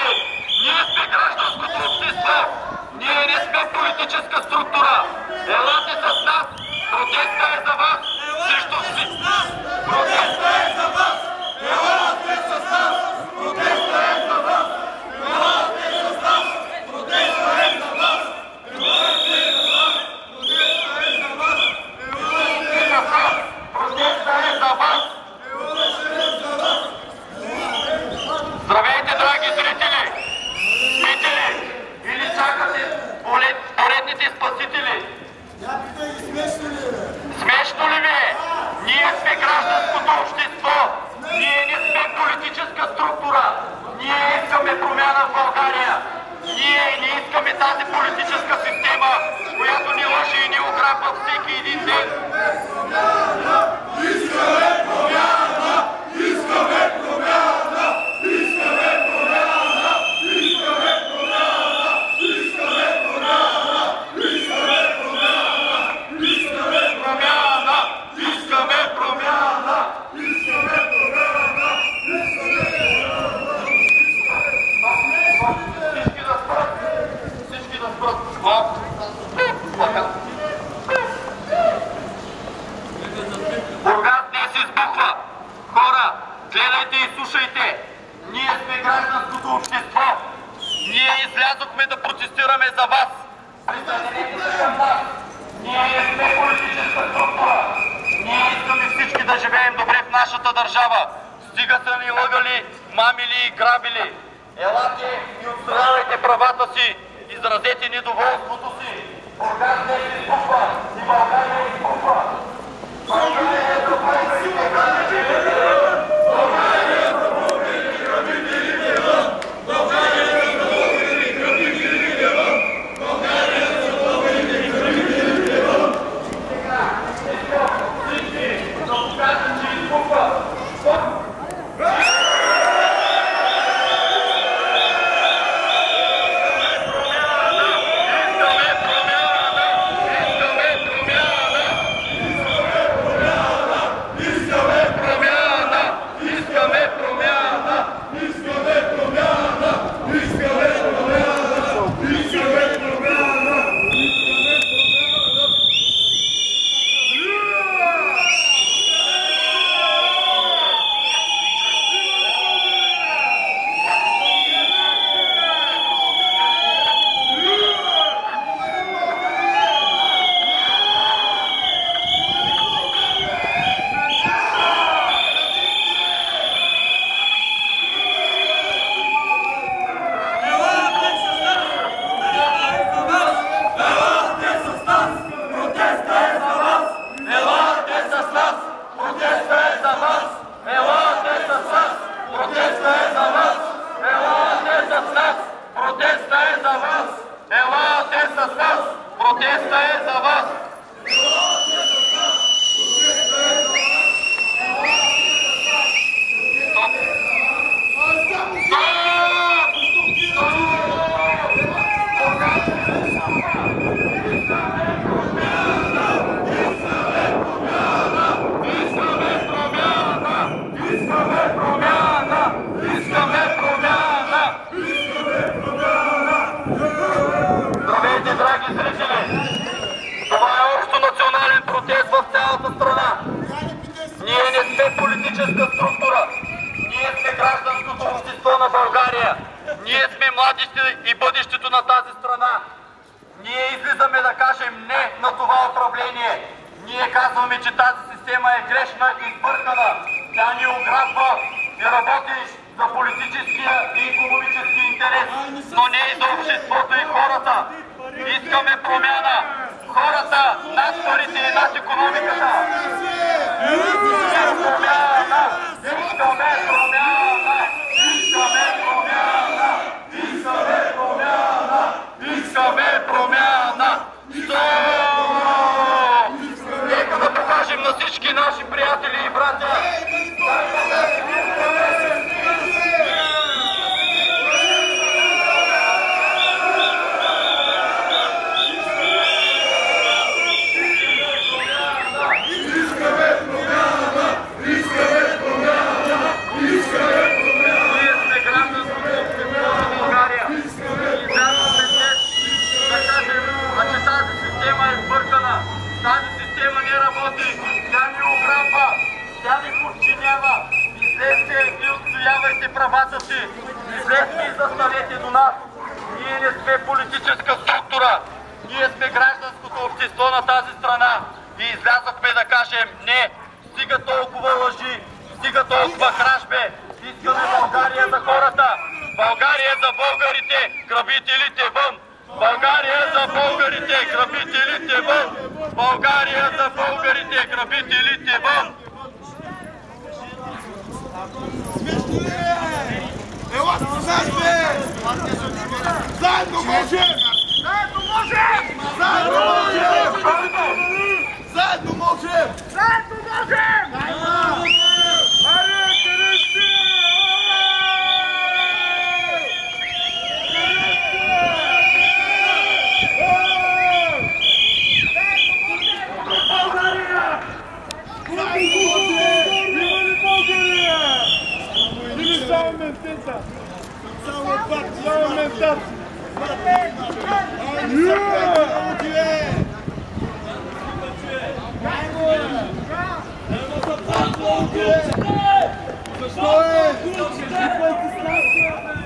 зрители! Ние сме гражданското общество! Ние не сме политическа структура! Елате с нас! Протеста е за вас! Срещу всички! Протеста е за вас! Елате с нас! Протеста е за вас! Елате с нас! Протеста е за вас! Елате с нас! Протеста е за вас! Елате с нас! Протеста е за вас! Здравейте, драги зрители! Зрители! Или чакате поредните спасители? Смешно ли ви е? Ние сме гражданското общество! Ние не сме политическа структура! Ние искаме промяна в България! Ние не искаме тази политическа система, която ни лъже и ни ограбва всеки един ден! Искаме промяна! Искаме промяна! Искаме промяна! Искаме промяна! Искаме промяна! Искаме промяна! Искаме промяна! Искаме промяна! Искаме промяна! Всички да спрат! Всички да спрат! Бургас днес избухва! Хора, гледайте и слушайте! Ние сме гражданското общество! Ние излязохме да протестираме за вас! Присъединете се към нас! Ние не сме политическа структура! Ние искаме всички да живеем добре в нашата държава! Стига са ни лъгали, мамили и грабили! Елате и отстоявайте правата си! Изразете недоволството си! Бургас днес избухва! И България избухва! България е за българите граждани! България е за българите грабители вън! България е за българите грабители вън! България е за българите грабители вън! Сега, искам всички да покажат, че избухва! Протеста е за вас! Здравейте, драги зрители! Това е общо национален протест в цялата страна. Ние не сме политическа структура. Ние сме гражданското общество на България. Ние сме младите и бъдещето на тази страна. Ние излизаме да кажем не на това управление. Ние казваме, че тази система е грешна и сбъркана. Тя ни ограбва и работи за политическия и икономически интерес, но не и за обществото и хората. Искаме промяна. Хората над парите и над икономиката. Искаме промяна. Искаме промяна. Искаме промяна. Искаме промяна. Искаме промяна. Нека да покажем на всички наши приятели и братя. Ние сме гражданското общество на Излезте и застанете до нас. Ние не сме политическа структура. Ние сме гражданското общество на тази страна. И излязохме да кажем не, стига толкова лъжи, стига толкова кражбе. Искаме България за хората. България за българите, грабителите вън. България за българите, грабителите вън. България за българите, грабителите вън. Ела с нас, бе! Заедно можем! Заедно можем! Заедно можем! Заедно можем! Заедно можем! Аре, Тересия! България! Заедно можем! Има ли България? Или само ментета? Само ментата! Защо е?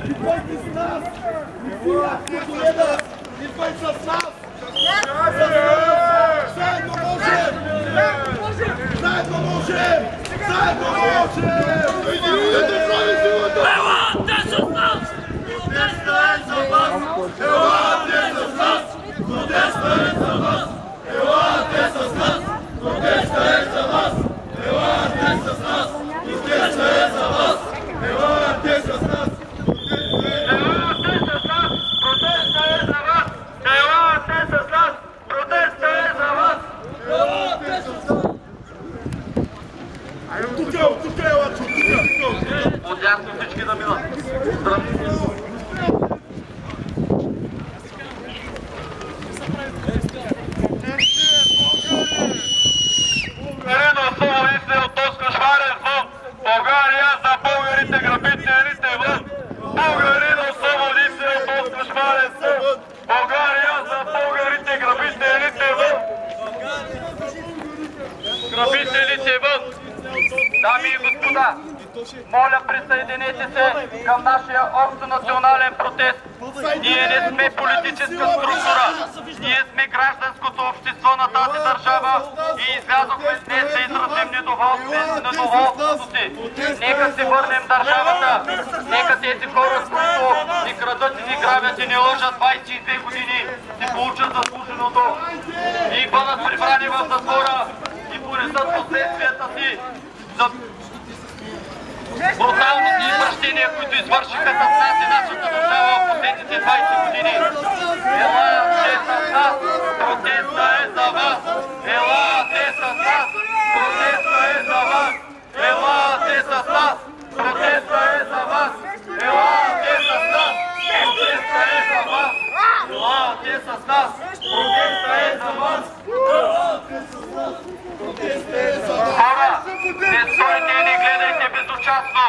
Идвайте с нас! Идвай с нас! Заедно можем! Заедно можем! Заедно можем! Елате с нас! Протеста е за вас! Елате с нас! Протеста е за вас! Елате с нас! Протеста е за вас! Елате с нас! Протеста е за вас! Елате с нас! Протеста е за вас! Елате с нас! Протеста е за вас! Елате с нас! Тук е, Лачо, тук! Отдясно всички да минат. България за българите, грабителите вън! Българина освободи се от кошмарен сън! България за българите, грабителите вън! Грабителите вън! Дами и господа, моля, присъединете се към нашия общонационален протест. Ние не сме политическа структура. Ние сме гражданското общество на тази държава и излязохме днес да изразим недоволството си. Нека се върнем държавата. Нека тези хора, които ни крадат и ни грабят и ни лъжат 22 години, си получат заслуженото и бъдат прибрани в затвора и понесат последствията си за бруталните извращения, които извършиха с нас и нашата държава в последните 20 години. Елате с нас! Протеста е за вас! Елате с нас! Протеста е за вас! Елате с нас! Протеста е за вас! Елате с нас! Протеста е за вас! Елате с нас! Протеста е за вас! Хора, не стойте и не гледайте безучастно!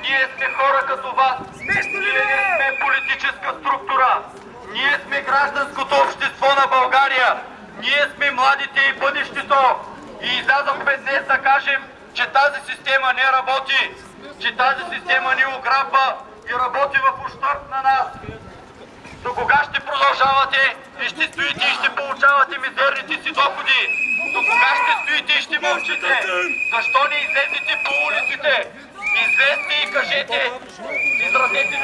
Ние сме хора като вас! Ние не сме политическа структура! Ние сме гражданското общество на България! Ние сме младите и бъдещето! И излязохме днес да кажем, че тази система не работи! Че тази система ни ограбва и работи в ущърб на нас! До кога ще продължавате и ще стоите и ще получавате мизерните си доходи? До кога ще стоите и ще мълчите? Защо не излезете по улиците? Излезте и кажете, изразете